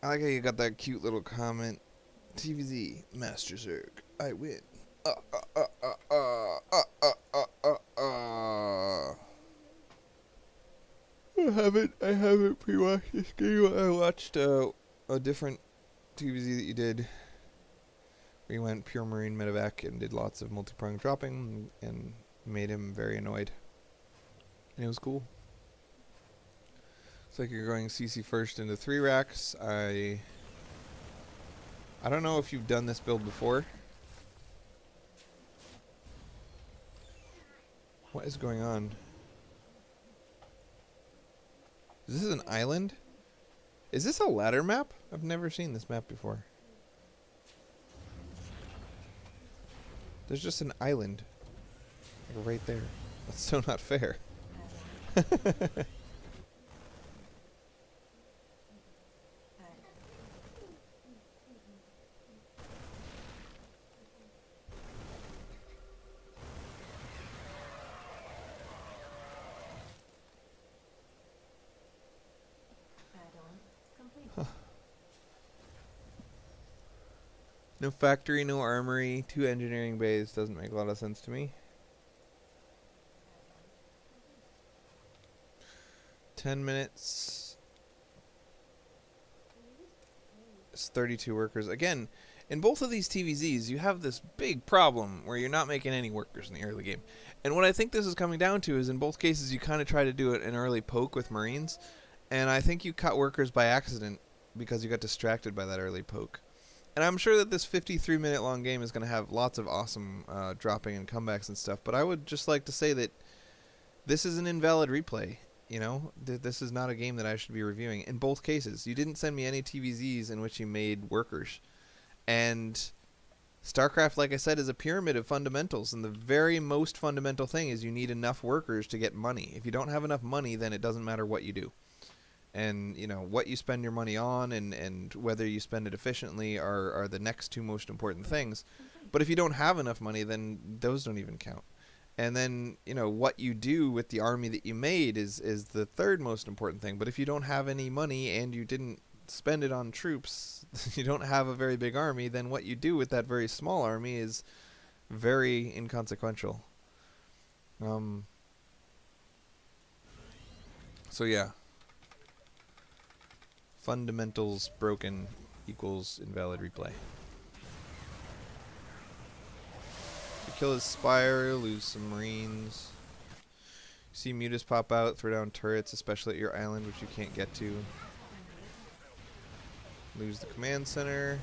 I like how you got that cute little comment. TVZ, Master Zerg, I win. I haven't pre-watched this game. I watched a different TVZ that you did. We went pure Marine medevac and did lots of multi-prong dropping and made him very annoyed. And it was cool. It's like you're going CC first into 3 racks. I don't know if you've done this build before. What is going on? Is this an island? Is this a ladder map? I've never seen this map before. There's just an island. Like right there. That's so not fair. No factory, no armory, 2 engineering bays doesn't make a lot of sense to me. 10 minutes. It's 32 workers. Again, in both of these TVZs, you have this big problem where you're not making any workers in the early game. And what I think this is coming down to is in both cases you kind of try to do it an early poke with Marines. And I think you cut workers by accident because you got distracted by that early poke. And I'm sure that this 53-minute long game is going to have lots of awesome dropping and comebacks and stuff. But I would just like to say that this is an invalid replay. You know, this is not a game that I should be reviewing. In both cases, you didn't send me any TVZs in which you made workers. And StarCraft, like I said, is a pyramid of fundamentals. And the very most fundamental thing is you need enough workers to get money. If you don't have enough money, then it doesn't matter what you do. And, you know, what you spend your money on and whether you spend it efficiently are the next 2 most important things. But if you don't have enough money, then those don't even count. And then, you know, what you do with the army that you made is the 3rd most important thing. But if you don't have any money and you didn't spend it on troops, you don't have a very big army, then what you do with that very small army is very inconsequential. So yeah. Fundamentals broken equals invalid replay. You kill his Spire, lose some Marines. See Mutas pop out, throw down turrets, especially at your island, which you can't get to. Lose the command center.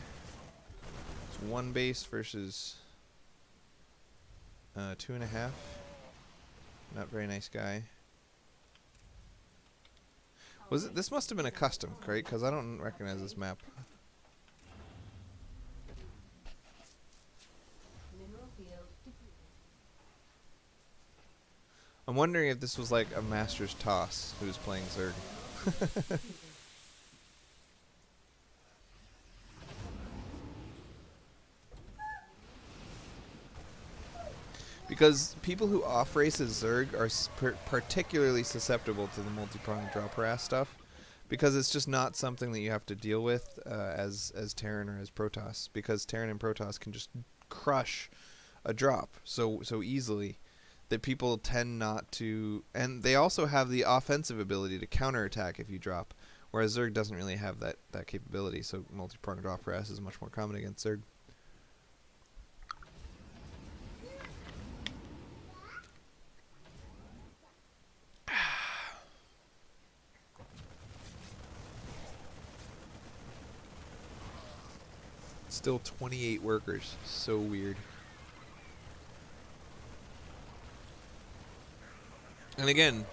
It's 1 base versus 2.5. Not very nice guy. Was it? This must have been a custom, right? Because I don't recognize this map. I'm wondering if this was like a Master's Toss who was playing Zerg. Because people who off-race as Zerg are particularly susceptible to the multi-pronged drop harass stuff, because it's just not something that you have to deal with as Terran or as Protoss, because Terran and Protoss can just crush a drop so easily that people tend not to, and they also have the offensive ability to counterattack if you drop, whereas Zerg doesn't really have that capability, so multi-pronged drop harass is much more common against Zerg. Still 28 workers. So weird. And again,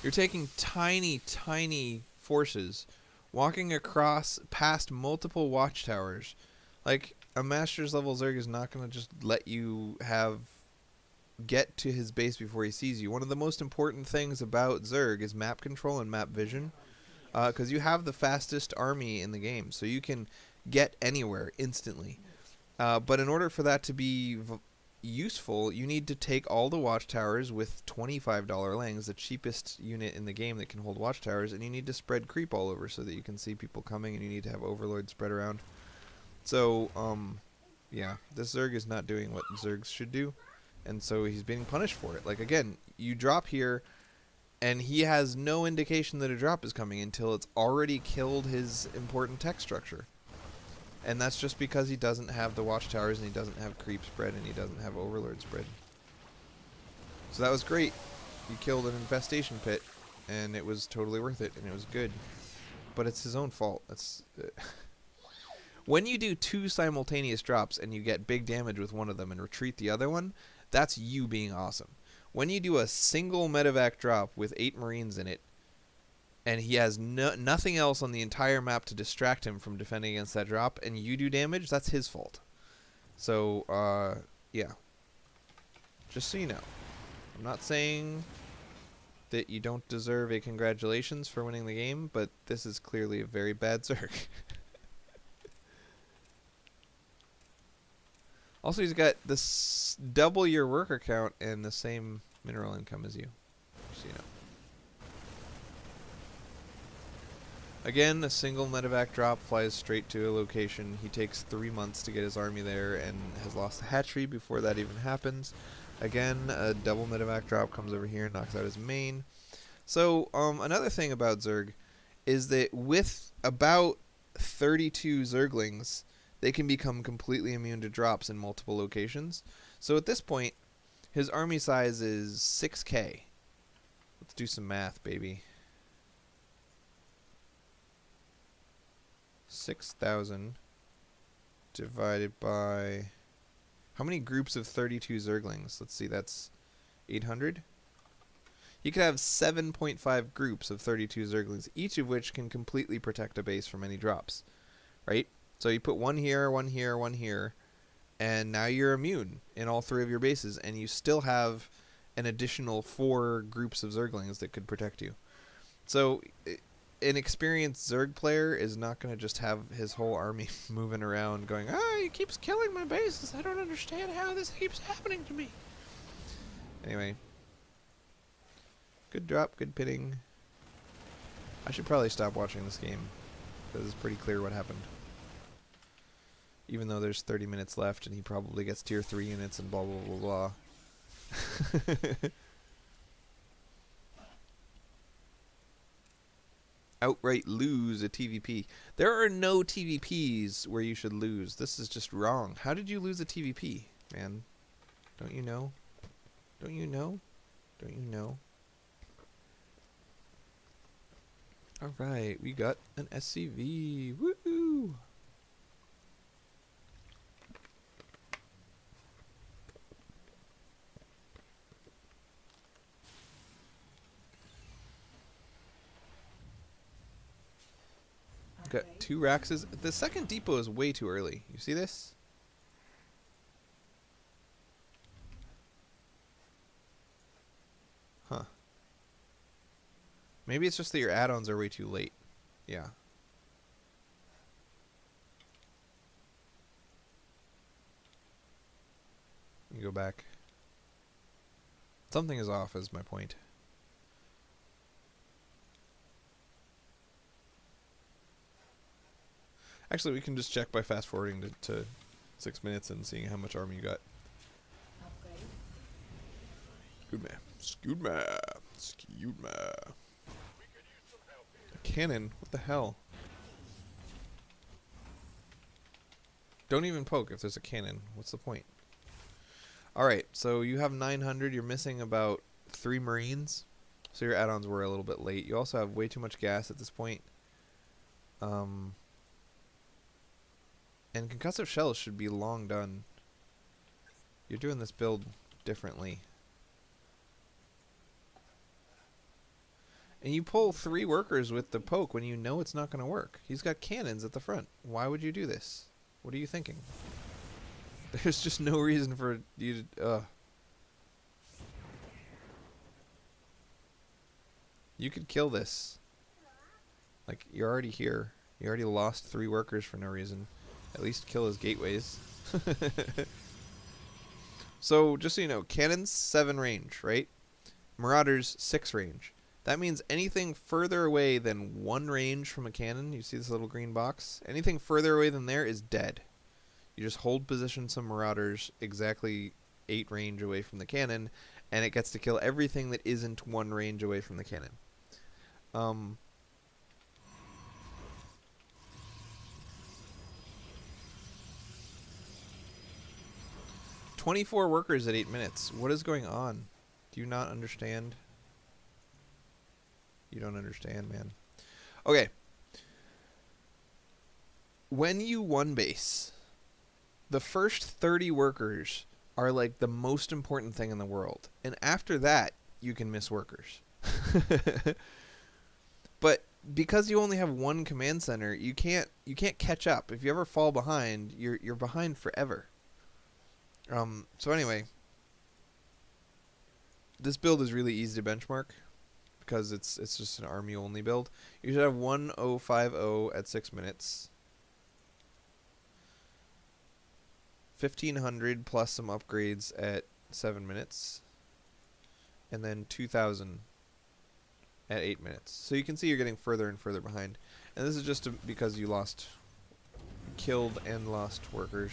you're taking tiny, tiny forces, walking across past multiple watchtowers. Like, a Master's level Zerg is not going to just let you get to his base before he sees you. One of the most important things about Zerg is map control and map vision, because you have the fastest army in the game, so you can get anywhere instantly. But in order for that to be useful, you need to take all the watchtowers with $25 langs, the cheapest unit in the game that can hold watchtowers, and you need to spread creep all over so that you can see people coming, and you need to have overlord spread around. So, yeah, this Zerg is not doing what Zergs should do, and so he's being punished for it. Like, again, you drop here, and he has no indication that a drop is coming until it's already killed his important tech structure. And that's just because he doesn't have the watchtowers, and he doesn't have creep spread, and he doesn't have overlord spread. So that was great. He killed an infestation pit, and it was totally worth it, and it was good. But it's his own fault. That's when you do 2 simultaneous drops and you get big damage with one of them and retreat the other one, that's you being awesome. When you do a single medevac drop with 8 Marines in it, and he has nothing else on the entire map to distract him from defending against that drop, and you do damage, that's his fault. So, yeah. Just so you know. I'm not saying that you don't deserve a congratulations for winning the game, but this is clearly a very bad Zerg. Also, he's got this double your worker count and the same mineral income as you. Just so you know. Again, a single medevac drop flies straight to a location. He takes 3 months to get his army there and has lost the hatchery before that even happens. Again, a double medevac drop comes over here and knocks out his main. So, another thing about Zerg is that with about 32 Zerglings, they can become completely immune to drops in multiple locations. So at this point, his army size is 6k. Let's do some math, baby. 6,000 divided by... How many groups of 32 Zerglings? Let's see, that's 800? You could have 7.5 groups of 32 Zerglings, each of which can completely protect a base from any drops. Right? So you put one here, one here, one here, and now you're immune in all 3 of your bases, and you still have an additional 4 groups of Zerglings that could protect you. So an experienced Zerg player is not going to just have his whole army moving around going, "Ah, he keeps killing my bases. I don't understand how this keeps happening to me." Anyway. Good drop, good pitting. I should probably stop watching this game, because it's pretty clear what happened. Even though there's 30 minutes left, and he probably gets tier 3 units and blah blah blah blah. Outright lose a TVP. There are no TVPs where you should lose. This is just wrong. How did you lose a TVP, man? Don't you know? Don't you know? Don't you know? Alright, we got an SCV. Woohoo! Got 2 Raxes. The second depot is way too early. You see this? Huh. Maybe it's just that your add-ons are way too late. Yeah. You go back. Something is off is my point. Actually, we can just check by fast forwarding to 6 minutes and seeing how much army you got. Good man. Scoot man. Scoot man. Cannon? What the hell? Don't even poke if there's a cannon. What's the point? Alright, so you have 900. You're missing about 3 Marines. So your add-ons were a little bit late. You also have way too much gas at this point. And concussive shells should be long done. You're doing this build differently. And you pull 3 workers with the poke when you know it's not going to work. He's got cannons at the front. Why would you do this? What are you thinking? There's just no reason for you to... You could kill this. Like, you're already here. You already lost 3 workers for no reason. At least kill his gateways. So just so you know, cannons 7 range, right? Marauders 6 range. That means anything further away than 1 range from a cannon, you see this little green box? Anything further away than there is dead. You just hold position some Marauders exactly 8 range away from the cannon, and it gets to kill everything that isn't 1 range away from the cannon. 24 workers at 8 minutes. What is going on? Do you not understand? You don't understand, man. Okay. When you one base, the first 30 workers are like the most important thing in the world. And after that, you can miss workers. But because you only have 1 command center, you can't catch up. If you ever fall behind, you're behind forever. So anyway, this build is really easy to benchmark because it's just an army only build. You should have 1050 at 6 minutes. 1500 plus some upgrades at 7 minutes. And then 2000 at 8 minutes. So you can see you're getting further and further behind. And this is just because you killed and lost workers.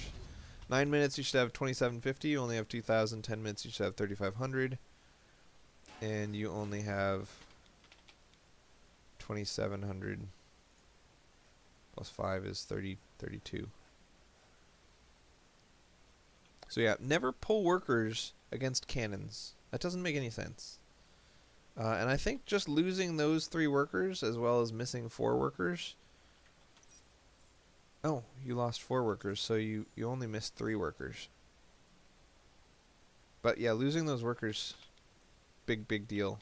9 minutes you should have 2750, you only have 2000. 10 minutes you should have 3500. And you only have 2700 plus 5 is 32. So yeah, never pull workers against cannons. That doesn't make any sense. And I think just losing those 3 workers as well as missing 4 workers. Oh, you lost 4 workers, so you only missed 3 workers. But yeah, losing those workers, big deal.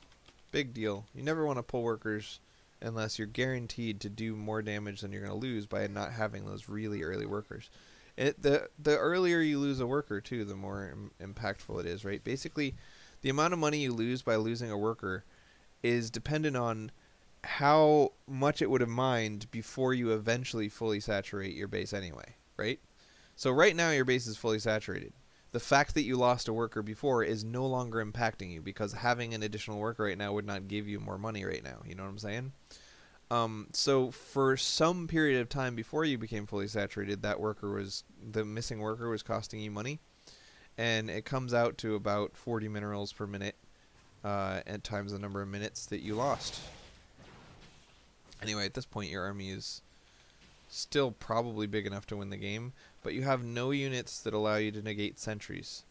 Big deal. You never want to pull workers unless you're guaranteed to do more damage than you're going to lose by not having those really early workers. The earlier you lose a worker, too, the more impactful it is, right? Basically, the amount of money you lose by losing a worker is dependent on how much it would have mined before you eventually fully saturate your base anyway, right? So right now your base is fully saturated. The fact that you lost a worker before is no longer impacting you because having an additional worker right now would not give you more money right now. You know what I'm saying? So for some period of time before you became fully saturated, the missing worker was costing you money. And it comes out to about 40 minerals per minute at times the number of minutes that you lost. Anyway, at this point, your army is still probably big enough to win the game, but you have no units that allow you to negate sentries.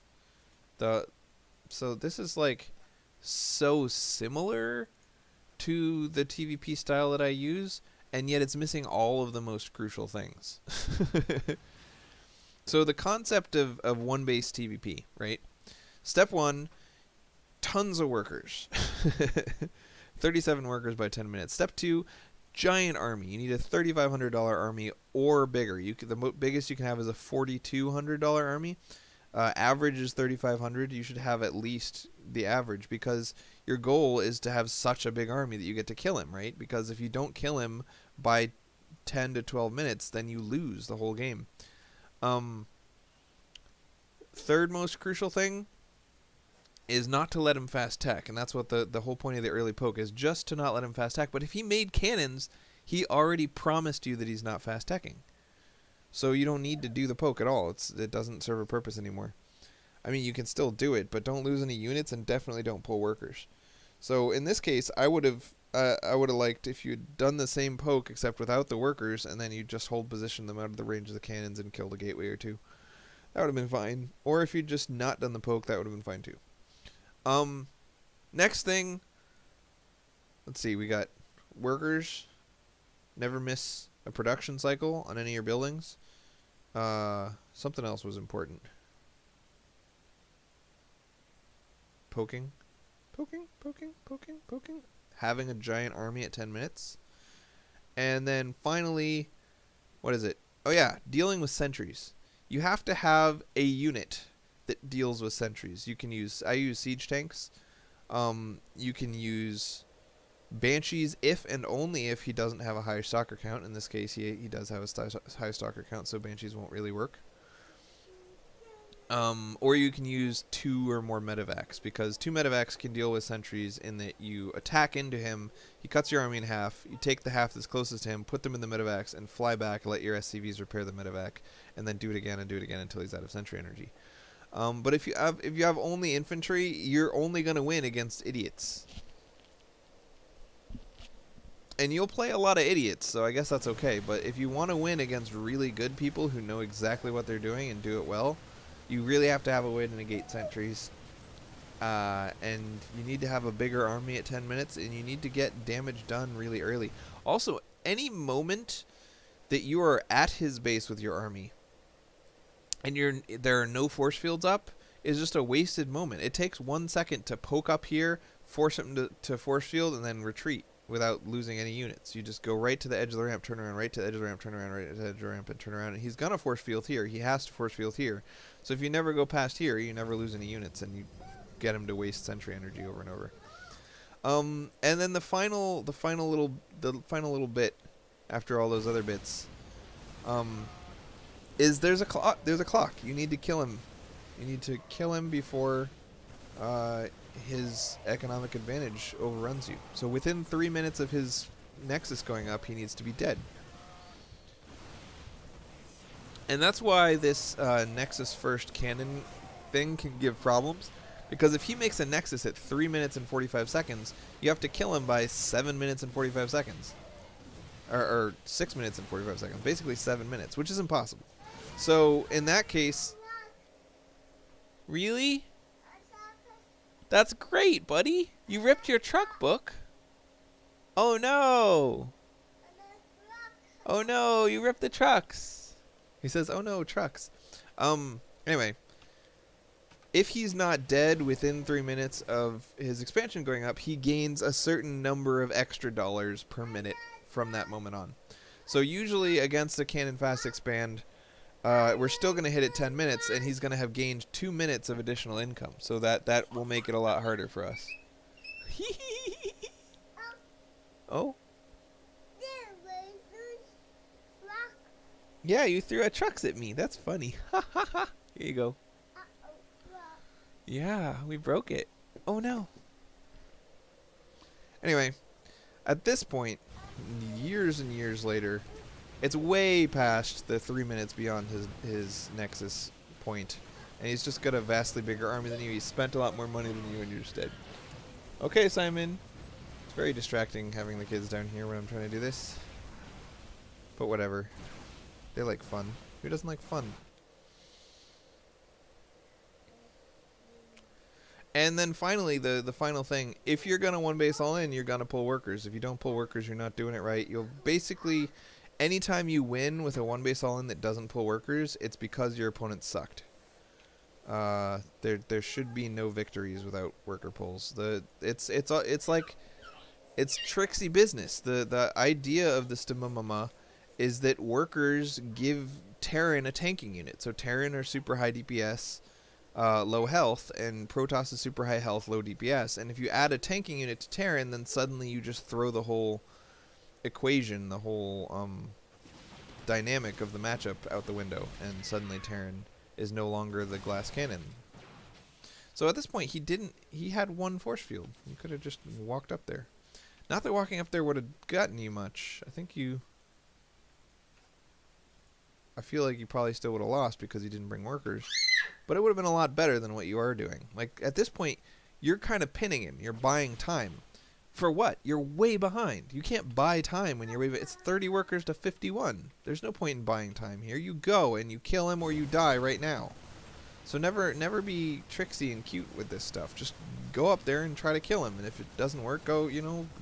So this is like so similar to the TVP style that I use, and yet it's missing all of the most crucial things. So the concept of one base TVP, right? Step 1, tons of workers. 37 workers by 10 minutes. Step 2, giant army. You need a $3,500 army or bigger. The biggest you can have is a $4,200 army. Average is 3,500. You should have at least the average because your goal is to have such a big army that you get to kill him, right? Because if you don't kill him by 10 to 12 minutes, then you lose the whole game. Third most crucial thing is not to let him fast tech, and that's what the whole point of the early poke is, just to not let him fast tech. But if he made cannons, he already promised you that he's not fast teching. So you don't need to do the poke at all. It doesn't serve a purpose anymore. I mean, you can still do it, but don't lose any units and definitely don't pull workers. So in this case, I would have liked if you'd done the same poke except without the workers, and then you just hold position them out of the range of the cannons and killed a gateway or 2. That would have been fine. Or if you'd just not done the poke, that would have been fine too. Next thing, let's see, we got workers. Never miss a production cycle on any of your buildings. Something else was important. Poking. Having a giant army at 10 minutes. And then finally, what is it? Oh yeah, dealing with sentries. You have to have a unit that deals with sentries. I use siege tanks. You can use banshees if and only if he doesn't have a high stalker count. In this case, he does have a high stalker count, so banshees won't really work. Or you can use 2 or more medevacs, because 2 medevacs can deal with sentries in that you attack into him, he cuts your army in half, you take the half that's closest to him, put them in the medevacs, and fly back, let your SCVs repair the medevac, and then do it again and do it again until he's out of sentry energy. But if you have only infantry, you're only going to win against idiots. And you'll play a lot of idiots, so I guess that's okay. But if you want to win against really good people who know exactly what they're doing and do it well, you really have to have a way to negate sentries. And you need to have a bigger army at 10 minutes, and you need to get damage done really early. Also, any moment that you are at his base with your army, and there are no force fields up, is just a wasted moment. It takes 1 second to poke up here, force him to force field, and then retreat without losing any units. You just go right to the edge of the ramp, turn around, right to the edge of the ramp, turn around, right to the edge of the ramp, and turn around. And he's going to force field here. He has to force field here. So if you never go past here, you never lose any units, and you get him to waste sentry energy over and over. And then the final little bit after all those other bits, is there's a clock. You need to kill him. You need to kill him before his economic advantage overruns you. So within 3 minutes of his Nexus going up, he needs to be dead. And that's why this Nexus first cannon thing can give problems. Because if he makes a Nexus at 3 minutes and 45 seconds, you have to kill him by 7 minutes and 45 seconds. Or 6 minutes and 45 seconds. Basically 7 minutes, which is impossible. So in that case... Really? That's great, buddy. You ripped your truck book. Oh no. Oh no, you ripped the trucks. He says, oh no, trucks. Anyway. If he's not dead within 3 minutes of his expansion going up, he gains a certain number of extra dollars per minute from that moment on. So usually against a cannon fast expand, we're still going to hit it 10 minutes, and he's going to have gained 2 minutes of additional income. So that will make it a lot harder for us. Oh? Yeah, you threw trucks at me. That's funny. Here you go. Yeah, we broke it. Oh no. Anyway, at this point, years and years later, it's way past the 3 minutes beyond his Nexus point, and he's just got a vastly bigger army than you. He's spent a lot more money than you, and you're just dead. Okay, Simon. It's very distracting having the kids down here when I'm trying to do this. But whatever. They like fun. Who doesn't like fun? And then finally, the final thing, if you're going to one base all in, you're going to pull workers. If you don't pull workers, you're not doing it right. You'll basically, anytime you win with a one base all in that doesn't pull workers, it's because your opponent sucked. There should be no victories without worker pulls. It's like, it's tricksy business. The idea of the Stamumama is that workers give Terran a tanking unit. So Terran are super high DPS, low health, and Protoss is super high health, low DPS. And if you add a tanking unit to Terran, then suddenly you just throw the whole equation, the whole dynamic of the matchup out the window, and suddenly Terran is no longer the glass cannon. So at this point, he had one force field. You could have just walked up there. Not that walking up there would have gotten you much. I feel like you probably still would have lost because you didn't bring workers. But it would have been a lot better than what you are doing. Like, at this point, you're kind of pinning him. You're buying time. For what? You're way behind. You can't buy time when you're way behind. It's 30 workers to 51. There's no point in buying time here. You go and you kill him or you die right now. So never be tricksy and cute with this stuff. Just go up there and try to kill him. And if it doesn't work, go,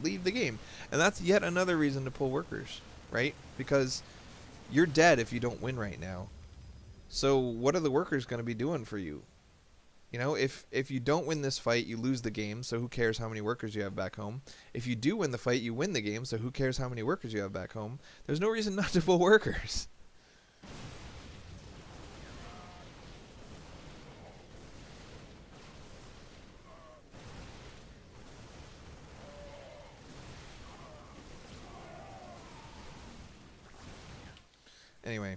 leave the game. And that's yet another reason to pull workers, right? Because you're dead if you don't win right now. So what are the workers going to be doing for you? If you don't win this fight, you lose the game, so who cares how many workers you have back home? If you do win the fight, you win the game, so who cares how many workers you have back home? There's no reason not to pull workers. Anyway.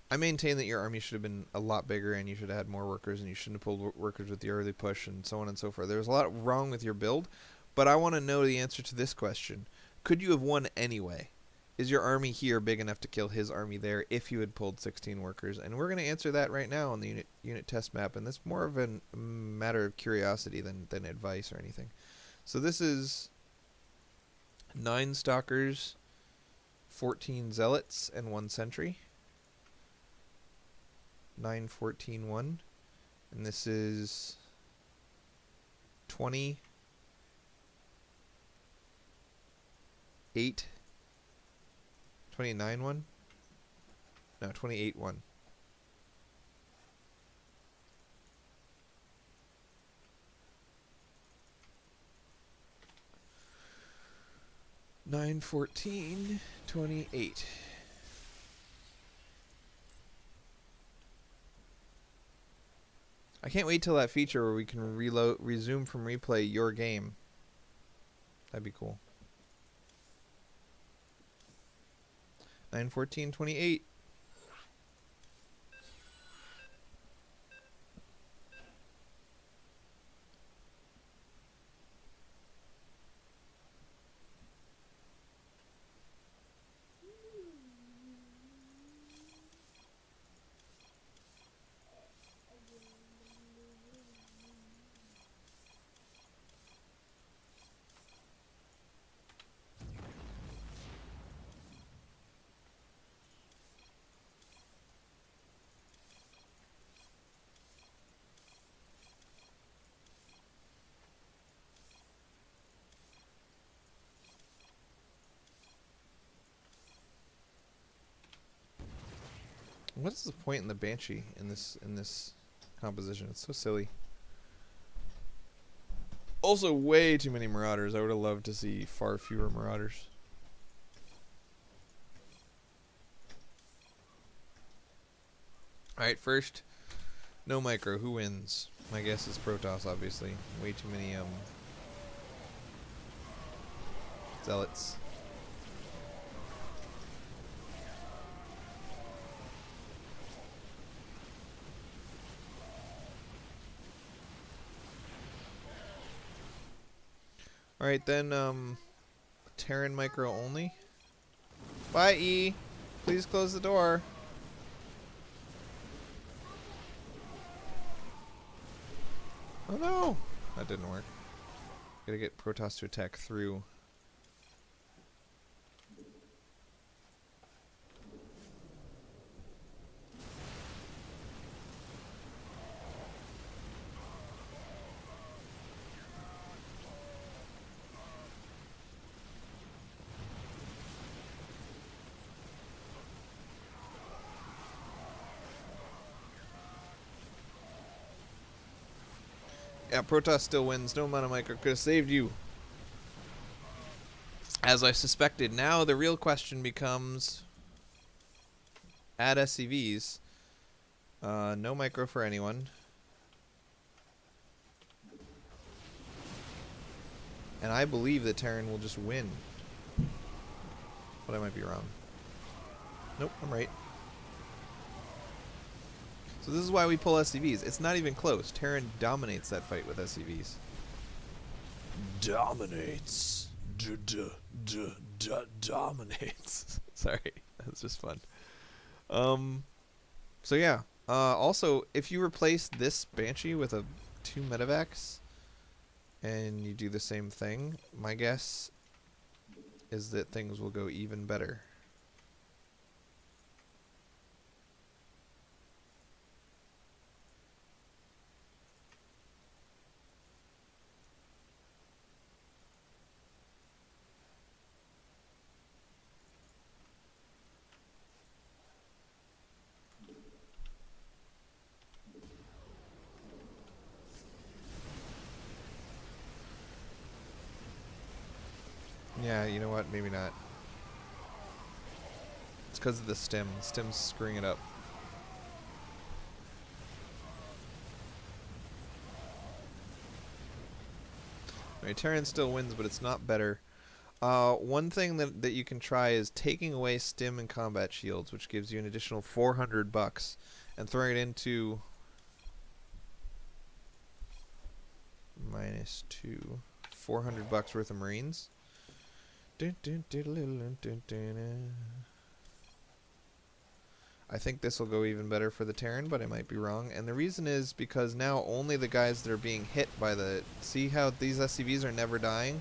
I maintain that your army should have been a lot bigger, and you should have had more workers, and you shouldn't have pulled workers with the early push, and so on and so forth. There's a lot wrong with your build, but I want to know the answer to this question. Could you have won anyway? Is your army here big enough to kill his army there if you had pulled 16 workers? And we're going to answer that right now on the unit test map, and that's more of a matter of curiosity than advice or anything. So this is 9 stalkers, 14 zealots, and 1 sentry. 9, 14, 1. And this is 20, 8, 29, 1. No, 28, 1. Nine, 14, 28. I can't wait till that feature where we can resume from replay your game. That'd be cool. 9, 14, 28. What is the point in the Banshee in this composition? It's so silly. Also, way too many Marauders. I would have loved to see far fewer Marauders. Alright, first, no micro. Who wins? My guess is Protoss, obviously. Way too many zealots. Alright, then, Terran micro only. Bye, E. Please close the door. Oh no! That didn't work. Gotta get Protoss to attack through. Yeah, Protoss still wins. No amount of micro could have saved you. As I suspected. Now the real question becomes... Add SCVs. No micro for anyone. And I believe that Terran will just win. But I might be wrong. Nope, I'm right. So this is why we pull SCVs. It's not even close. Terran dominates that fight with SCVs. Dominates. Dominates. Sorry, that's just fun. So yeah. Also, if you replace this Banshee with a 2 medevacs, and you do the same thing, my guess is that things will go even better. Yeah, you know what? Maybe not. It's because of the stem. The stem's screwing it up. Alright, Terran still wins, but it's not better. One thing that you can try is taking away stim and combat shields, which gives you an additional $400, and throwing it into -2, $400 worth of Marines. I think this will go even better for the Terran, but I might be wrong. And the reason is because now only the guys that are being hit by the... See how these SCVs are never dying?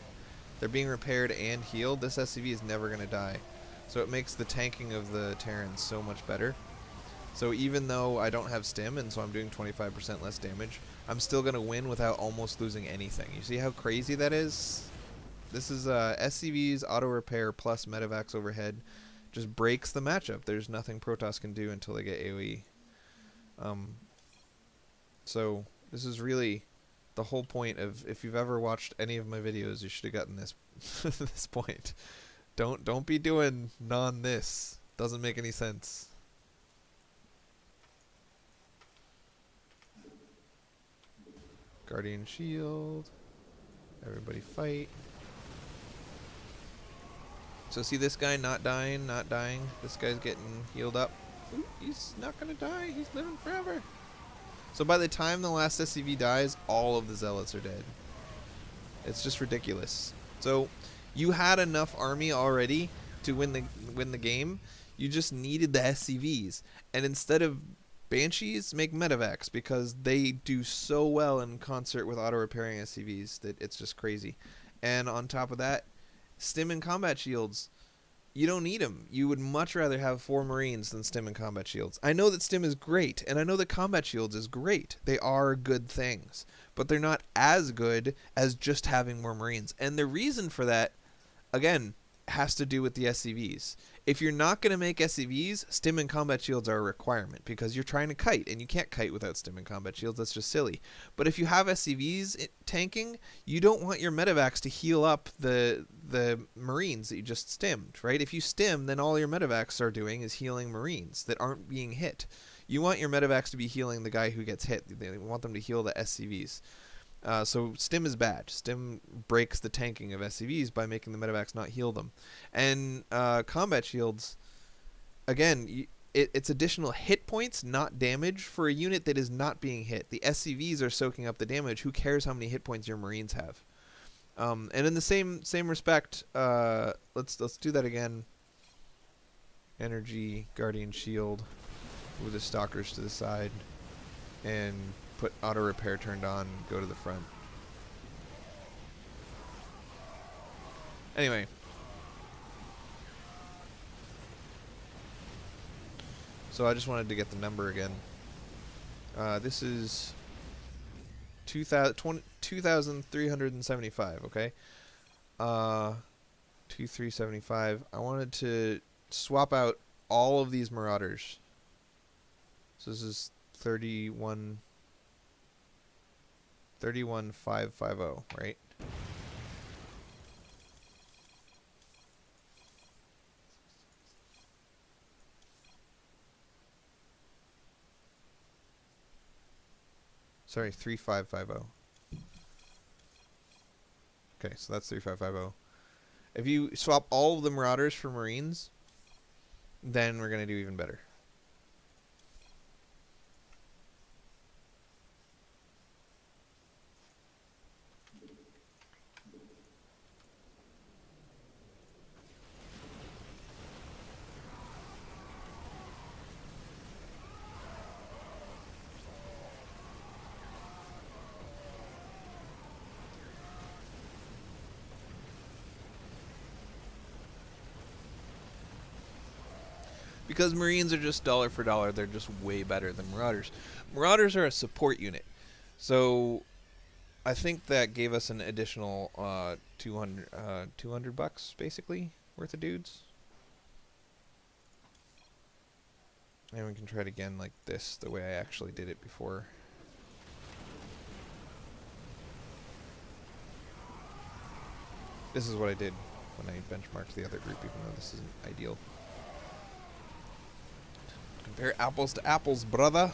They're being repaired and healed. This SCV is never going to die. So it makes the tanking of the Terrans so much better. So even though I don't have stim, and so I'm doing 25% less damage, I'm still going to win without almost losing anything. You see how crazy that is? This is SCV's auto repair plus medevacs overhead. Just breaks the matchup. There's nothing Protoss can do until they get AoE. So this is really the whole point of, if you've ever watched any of my videos, you should have gotten this this point. Don't be doing this. Doesn't make any sense. Guardian shield. Everybody fight. So see this guy not dying. This guy's getting healed up. Ooh, he's not gonna die. He's living forever. So by the time the last SCV dies, all of the zealots are dead. It's just ridiculous. So you had enough army already to win the game. You just needed the SCVs, and instead of Banshees, make medevacs, because they do so well in concert with auto repairing SCVs that it's just crazy. And on top of that, stim and combat shields, you don't need them. You would much rather have 4 Marines than stim and combat shields. I know that stim is great, and I know that combat shields is great. They are good things, but they're not as good as just having more Marines. And the reason for that, again, has to do with the SCVs. If you're not going to make SCVs, stim and combat shields are a requirement, because you're trying to kite, and you can't kite without stim and combat shields. That's just silly. But if you have SCVs tanking, you don't want your medevacs to heal up the Marines that you just stimmed, right? If you stim, then all your medevacs are doing is healing Marines that aren't being hit. You want your medevacs to be healing the guy who gets hit. You want them to heal the SCVs. So stim is bad. Stim breaks the tanking of SCVs by making the medevacs not heal them. And combat shields, again, it's additional hit points, not damage, for a unit that is not being hit. The SCVs are soaking up the damage. Who cares how many hit points your Marines have? And in the same respect, let's do that again. Energy, Guardian Shield, move the Stalkers to the side, and put auto repair turned on, go to the front. Anyway. So I just wanted to get the number again. This is 2,375, okay? 2,375. I wanted to swap out all of these Marauders. So this is 31550, right? Sorry, 3550. Okay, so that's 3550. If you swap all of the Marauders for Marines, then we're going to do even better. Because Marines are just dollar for dollar, they're just way better than Marauders. Marauders are a support unit. So I think that gave us an additional $200 basically worth of dudes. And we can try it again like this, the way I actually did it before. This is what I did when I benchmarked the other group, even though this isn't ideal. Compare apples to apples, brother.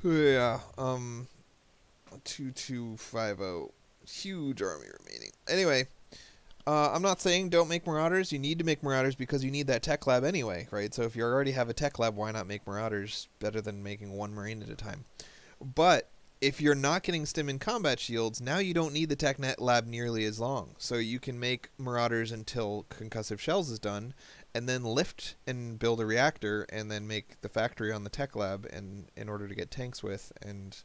Yeah. 2250. Huge army remaining. Anyway, I'm not saying don't make Marauders. You need to make Marauders because you need that tech lab anyway, right? So if you already have a tech lab, why not make Marauders better than making one Marine at a time? But if you're not getting stim and combat shields, now you don't need the tech net lab nearly as long. So you can make Marauders until concussive shells is done, and then lift and build a reactor, and then make the factory on the tech lab and in order to get tanks with, and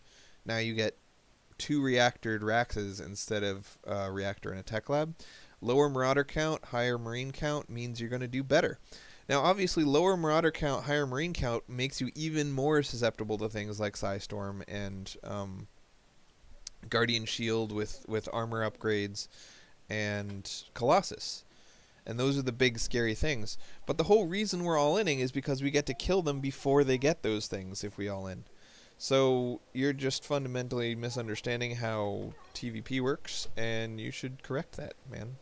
now you get 2 reactored Raxes instead of a reactor and a tech lab. Lower Marauder count, higher Marine count means you're going to do better. Now, obviously, lower Marauder count, higher Marine count makes you even more susceptible to things like Psystorm and Guardian Shield with armor upgrades and Colossus. And those are the big scary things. But the whole reason we're all inning is because we get to kill them before they get those things if we all in. So you're just fundamentally misunderstanding how TVP works, and you should correct that, man.